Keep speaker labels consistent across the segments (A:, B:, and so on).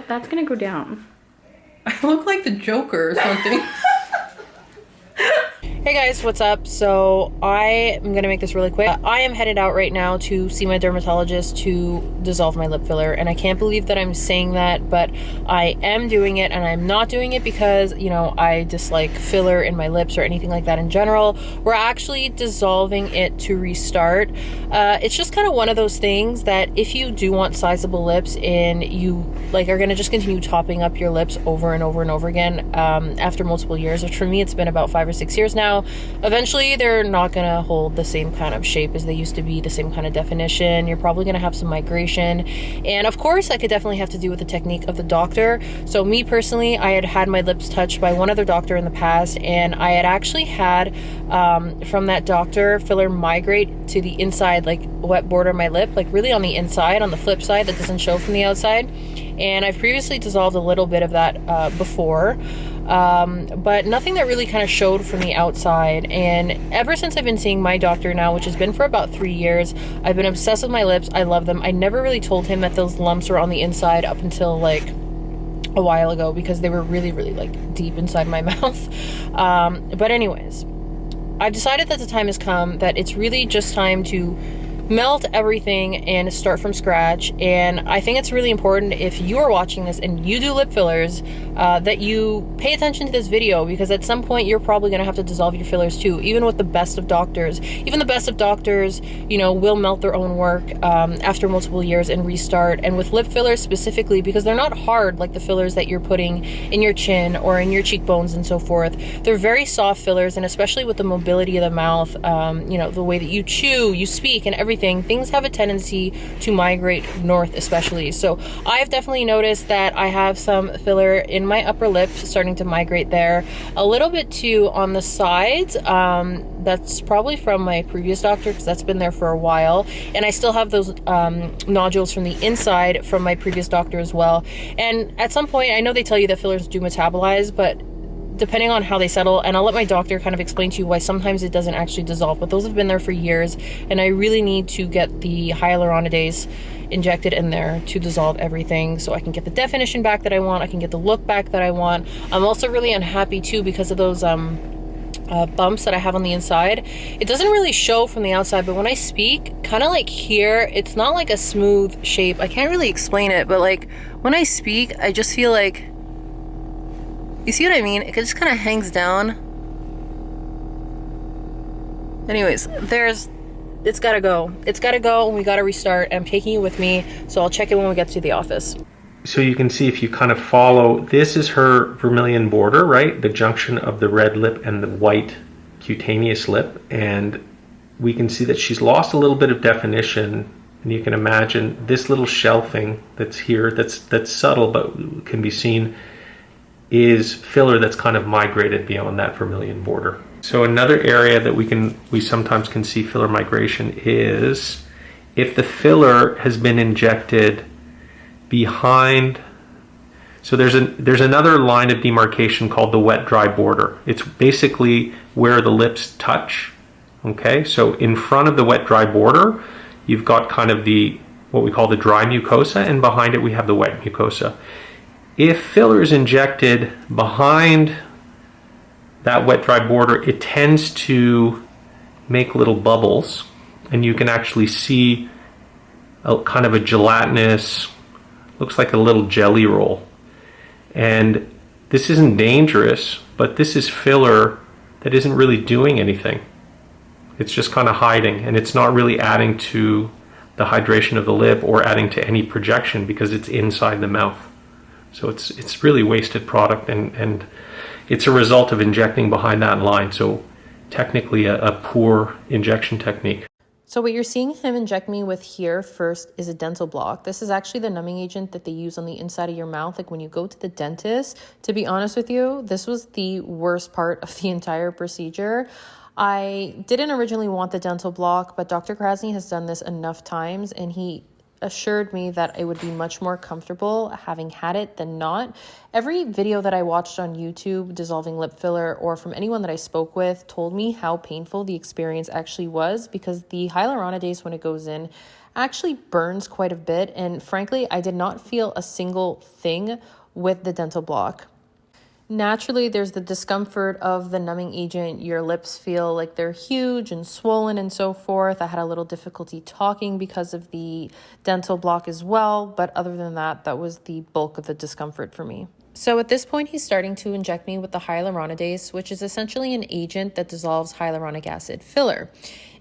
A: that's gonna go down.
B: I look like the Joker or something.
C: Hey guys, what's up? So I am gonna make this really quick. I am headed out right now to see my dermatologist to dissolve my lip filler, and I can't believe that I'm saying that, but I am doing it, and I'm not doing it because, you know, I dislike filler in my lips or anything like that in general. We're actually dissolving it to restart. It's just kind of one of those things that if you do want sizable lips and you like are gonna just continue topping up your lips over and over and over again after multiple years, which for me it's been about 5 or 6 years now, eventually they're not gonna hold the same kind of shape as they used to be, the same kind of definition. You're probably gonna have some migration, and of course that could definitely have to do with the technique of the doctor. So me personally, I had my lips touched by one other doctor in the past, and I had actually had from that doctor filler migrate to the inside, like wet border of my lip, like really on the inside, on the flip side that doesn't show from the outside. And I've previously dissolved a little bit of that before, but nothing that really kind of showed from the outside. And ever since I've been seeing my doctor now, which has been for about 3 years, I've been obsessed with my lips. I love them. I never really told him that those lumps were on the inside up until like a while ago, because they were really, really like deep inside my mouth. But anyways, I've decided that the time has come, that it's really just time to melt everything and start from scratch. And I think it's really important, if you are watching this and you do lip fillers, that you pay attention to this video, because at some point you're probably going to have to dissolve your fillers too, even with the best of doctors. Even the best of doctors, you know, will melt their own work after multiple years and restart. And with lip fillers specifically, because they're not hard like the fillers that you're putting in your chin or in your cheekbones and so forth, they're very soft fillers. And especially with the mobility of the mouth, you know, the way that you chew, you speak, and everything, things have a tendency to migrate north, especially. So I've definitely noticed that I have some filler in my upper lip starting to migrate there, a little bit too on the sides. That's probably from my previous doctor, because that's been there for a while. And I still have those nodules from the inside from my previous doctor as well. And at some point, I know they tell you that fillers do metabolize, but depending on how they settle, and I'll let my doctor kind of explain to you why sometimes it doesn't actually dissolve, but those have been there for years, and I really need to get the hyaluronidase injected in there to dissolve everything, so I can get the definition back that I want, I can get the look back that I want. I'm also really unhappy too because of those bumps that I have on the inside. It doesn't really show from the outside, but when I speak, kind of like here, it's not like a smooth shape. I can't really explain it, but like when I speak, I just feel like, you see what I mean? It just kind of hangs down. Anyways, it's gotta go. It's gotta go, and we gotta restart. I'm taking you with me, so I'll check it when we get to the office.
D: So you can see, if you kind of follow, this is her vermilion border, right? The junction of the red lip and the white cutaneous lip. And we can see that she's lost a little bit of definition. And you can imagine this little shelving that's here, that's subtle but can be seen, is filler that's kind of migrated beyond that vermilion border. So another area that we sometimes can see filler migration is if the filler has been injected behind. So there's another line of demarcation called the wet dry border. It's basically where the lips touch. Okay, so in front of the wet dry border, you've got kind of what we call the dry mucosa, and behind it we have the wet mucosa. If filler is injected behind that wet dry border, it tends to make little bubbles, and you can actually see a kind of a gelatinous, looks like a little jelly roll. And this isn't dangerous, but this is filler that isn't really doing anything. It's just kind of hiding, and it's not really adding to the hydration of the lip or adding to any projection, because it's inside the mouth. So it's really wasted product, and it's a result of injecting behind that line. So technically a poor injection technique.
C: So what you're seeing him inject me with here first is a dental block. This is actually the numbing agent that they use on the inside of your mouth. Like when you go to the dentist, to be honest with you, this was the worst part of the entire procedure. I didn't originally want the dental block, but Dr. Krasny has done this enough times, and he assured me that it would be much more comfortable having had it than not. Every video that I watched on YouTube dissolving lip filler, or from anyone that I spoke with, told me how painful the experience actually was, because the hyaluronidase, when it goes in, actually burns quite a bit. And frankly, I did not feel a single thing with the dental block. Naturally, there's the discomfort of the numbing agent. Your lips feel like they're huge and swollen and so forth. I had a little difficulty talking because of the dental block as well. But other than that, that was the bulk of the discomfort for me. So at this point, he's starting to inject me with the hyaluronidase, which is essentially an agent that dissolves hyaluronic acid filler.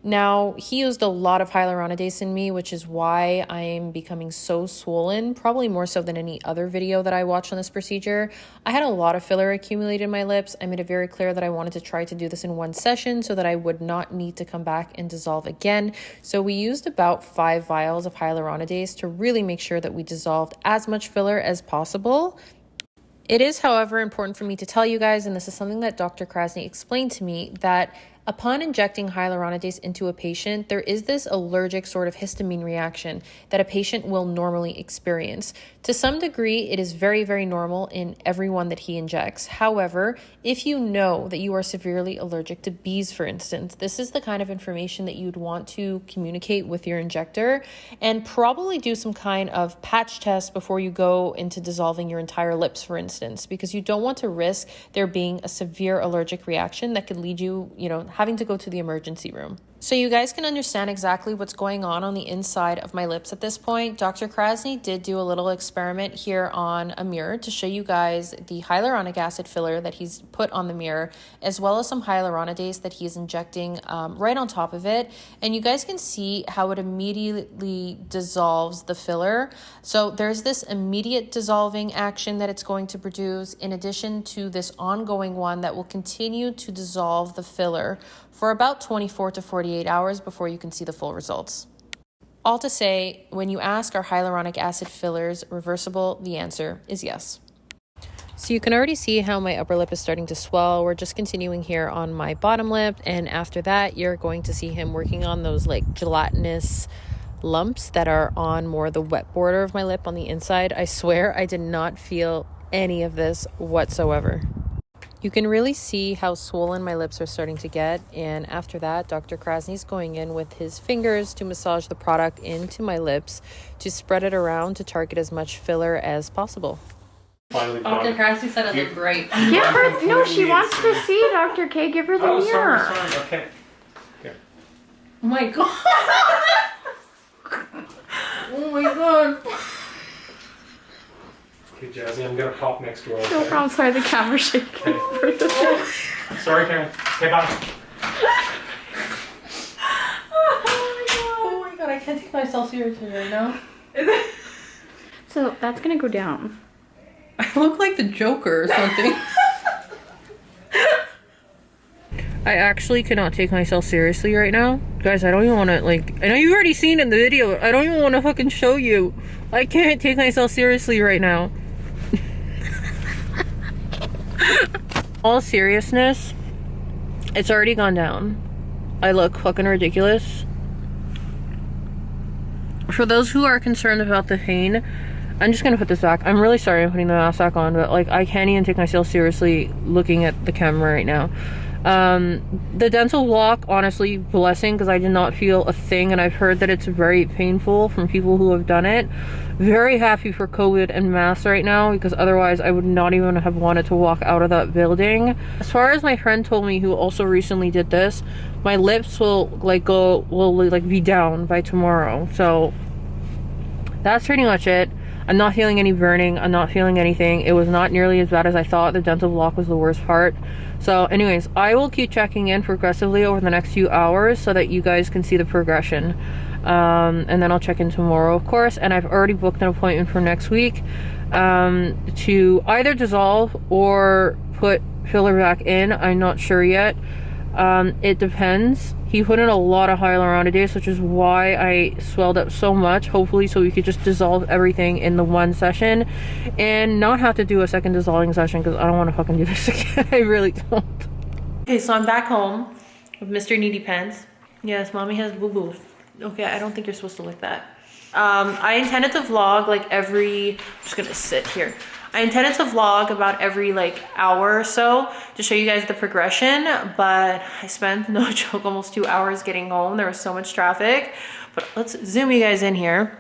C: Now, he used a lot of hyaluronidase in me, which is why I'm becoming so swollen, probably more so than any other video that I watched on this procedure. I had a lot of filler accumulated in my lips. I made it very clear that I wanted to try to do this in one session so that I would not need to come back and dissolve again. So we used about 5 vials of hyaluronidase to really make sure that we dissolved as much filler as possible. It is, however, important for me to tell you guys, and this is something that Dr. Krasny explained to me, that upon injecting hyaluronidase into a patient, there is this allergic sort of histamine reaction that a patient will normally experience. To some degree, it is very, very normal in everyone that he injects. However, if you know that you are severely allergic to bees, for instance, this is the kind of information that you'd want to communicate with your injector, and probably do some kind of patch test before you go into dissolving your entire lips, for instance, because you don't want to risk there being a severe allergic reaction that could lead you, having to go to the emergency room. So you guys can understand exactly what's going on the inside of my lips at this point. Dr. Krasny did do a little experiment here on a mirror to show you guys the hyaluronic acid filler that he's put on the mirror, as well as some hyaluronidase that he's injecting right on top of it. And you guys can see how it immediately dissolves the filler. So there's this immediate dissolving action that it's going to produce, in addition to this ongoing one that will continue to dissolve the filler for about 24 to 48 hours before you can see the full results. All to say, when you ask, are hyaluronic acid fillers reversible? The answer is yes. So you can already see how my upper lip is starting to swell. We're just continuing here on my bottom lip, and after that, you're going to see him working on those like gelatinous lumps that are on more the wet border of my lip on the inside. I swear I did not feel any of this whatsoever. You can really see how swollen my lips are starting to get, and after that, Dr. Krasny's going in with his fingers to massage the product into my lips to spread it around to target as much filler as possible.
B: Dr. Krasny said it looked great.
A: Give her, no, she wants to see Dr. K. Give her the mirror.
D: Sorry, okay. Here.
B: Oh my god. Oh my god.
D: Okay, Jazzy, I'm gonna pop next door.
A: No problem. Sorry, the camera's shaking.
D: Okay. Sorry, Karen. Okay, bye.
B: Oh my god, I can't take myself seriously right now.
A: So that's gonna go down.
B: I look like the Joker or something.
C: I actually cannot take myself seriously right now. Guys, I don't even want to, I know you've already seen in the video. I don't even want to fucking show you. I can't take myself seriously right now. All seriousness, it's already gone down. I look fucking ridiculous. For those who are concerned about the pain, I'm just gonna put this back. I'm really sorry I'm putting the mask back on, but I can't even take myself seriously looking at the camera right now. The dental block, honestly, blessing, because I did not feel a thing, and I've heard that it's very painful from people who have done it. Very happy for COVID and masks right now, because otherwise I would not even have wanted to walk out of that building. As far as my friend told me, who also recently did this, my lips will be down by tomorrow. So that's pretty much it. I'm not feeling any burning. I'm not feeling anything. It was not nearly as bad as I thought. The dental block was the worst part. So anyways, I will keep checking in progressively over the next few hours so that you guys can see the progression. And then I'll check in tomorrow, of course. And I've already booked an appointment for next week to either dissolve or put filler back in. I'm not sure yet. It depends. He put in a lot of hyaluronidase, which is why I swelled up so much, hopefully so we could just dissolve everything in the one session and not have to do a second dissolving session, because I don't want to fucking do this again. I really don't. Okay, so I'm back home with Mr. Needy Pants. Yes, mommy has boo-boos. Okay, I don't think you're supposed to lick that. I intended to vlog like I'm just gonna sit here. I intended to vlog about every like hour or so to show you guys the progression, but I spent, no joke, almost 2 hours getting home. There was so much traffic, but let's zoom you guys in here.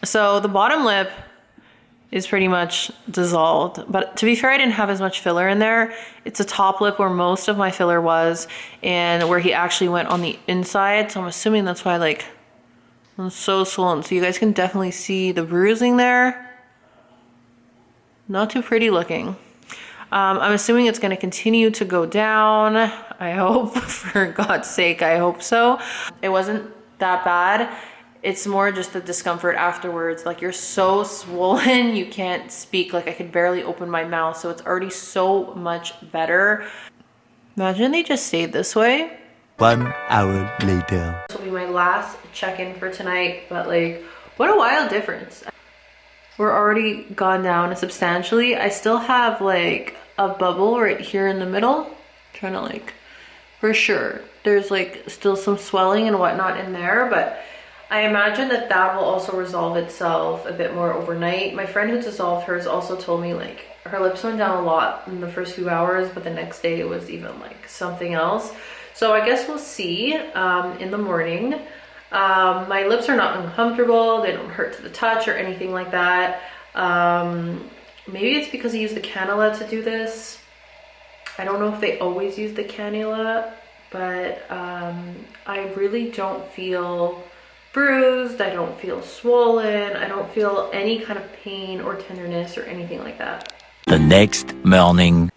C: So the bottom lip is pretty much dissolved, but to be fair, I didn't have as much filler in there. It's a top lip where most of my filler was and where he actually went on the inside. So I'm assuming that's why like I'm so swollen. So you guys can definitely see the bruising there. Not too pretty looking. I'm assuming it's gonna continue to go down. I hope, for God's sake, I hope so. It wasn't that bad. It's more just the discomfort afterwards. Like, you're so swollen, you can't speak. Like, I could barely open my mouth. So it's already so much better. Imagine they just stayed this way.
E: 1 hour later.
C: This will be my last check-in for tonight, but like, what a wild difference. We're already gone down substantially. I still have like a bubble right here in the middle. Trying to like, for sure, there's like still some swelling and whatnot in there, but I imagine that that will also resolve itself a bit more overnight. My friend who dissolved hers also told me like her lips went down a lot in the first few hours, but the next day it was even like something else. So I guess we'll see in the morning. My lips are not uncomfortable. They don't hurt to the touch or anything like that. Maybe it's because I used the cannula to do this. I don't know if they always use the cannula, but I really don't feel bruised. I don't feel swollen. I don't feel any kind of pain or tenderness or anything like that.
E: The next morning.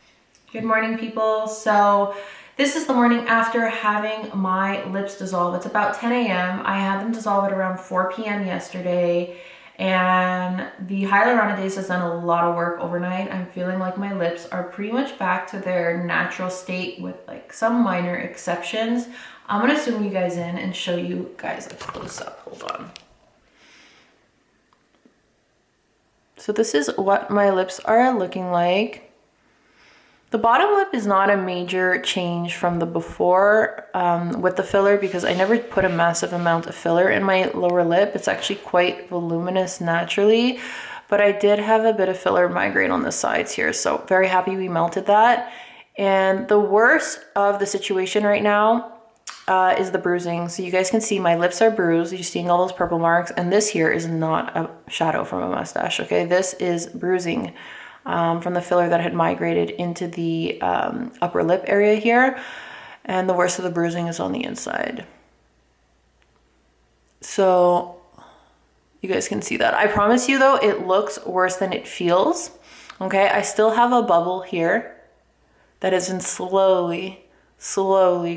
C: Good morning, people. So this is the morning after having my lips dissolve. It's about 10 a.m. I had them dissolve at around 4 p.m. yesterday, and the hyaluronidase has done a lot of work overnight. I'm feeling like my lips are pretty much back to their natural state with like some minor exceptions. I'm gonna zoom you guys in and show you guys a close up. Hold on. So this is what my lips are looking like. The bottom lip is not a major change from the before with the filler, because I never put a massive amount of filler in my lower lip. It's actually quite voluminous naturally, but I did have a bit of filler migrate on the sides here. So very happy we melted that. And the worst of the situation right now is the bruising. So you guys can see my lips are bruised. You're seeing all those purple marks, and this here is not a shadow from a mustache, okay? This is bruising from the filler that had migrated into the upper lip area here. And the worst of the bruising is on the inside. So you guys can see that. I promise you though, it looks worse than it feels. Okay, I still have a bubble here that has been slowly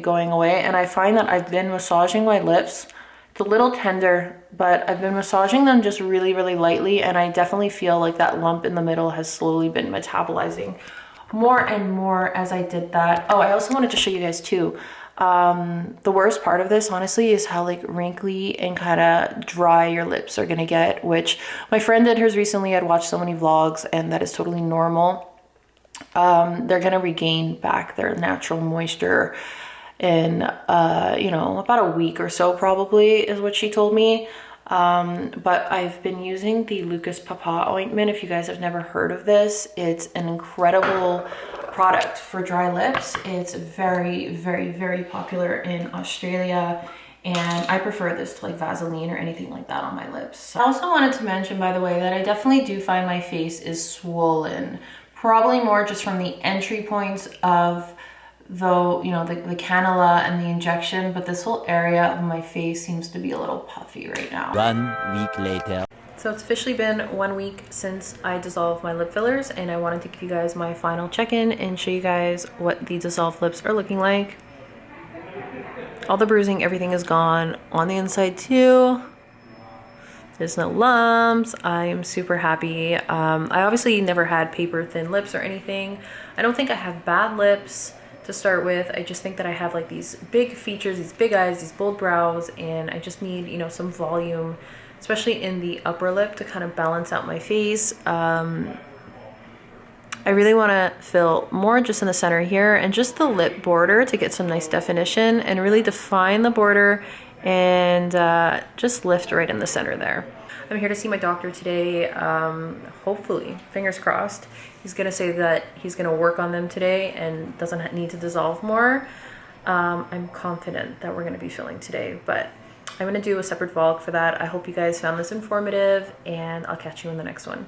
C: going away. And I find that I've been massaging my lips. It's a little tender, but I've been massaging them just really lightly, and I definitely feel like that lump in the middle has slowly been metabolizing more and more as I did that. Oh, I also wanted to show you guys too. The worst part of this, honestly, is how like wrinkly and kind of dry your lips are gonna get, which my friend did hers recently. I'd watched so many vlogs, and that is totally normal. They're gonna regain back their natural moisture in you know, about a week or so probably, is what she told me. But I've been using the Lucas Papa ointment. If you guys have never heard of this, it's an incredible product for dry lips. It's very popular in Australia, and I prefer this to like Vaseline or anything like that on my lips. I also wanted to mention, by the way, that I definitely do find my face is swollen, probably more just from the entry points of though, you know, the cannula and the injection, but this whole area of my face seems to be a little puffy right now.
E: 1 week later.
C: So it's officially been 1 week since I dissolved my lip fillers, and I wanted to give you guys my final check-in and show you guys what the dissolved lips are looking like. All the bruising, everything is gone on the inside too. There's no lumps. I am super happy. I obviously never had paper thin lips or anything. I don't think I have bad lips to start with. I just think that I have like these big features, these big eyes, these bold brows, and I just need, you know, some volume, especially in the upper lip, to kind of balance out my face. I really want to fill more just in the center here and just the lip border to get some nice definition and really define the border and just lift right in the center there. I'm here to see my doctor today. Hopefully, fingers crossed, he's gonna say that he's gonna work on them today and doesn't need to dissolve more. I'm confident that we're gonna be filling today, but I'm gonna do a separate vlog for that. I hope you guys found this informative, and I'll catch you in the next one.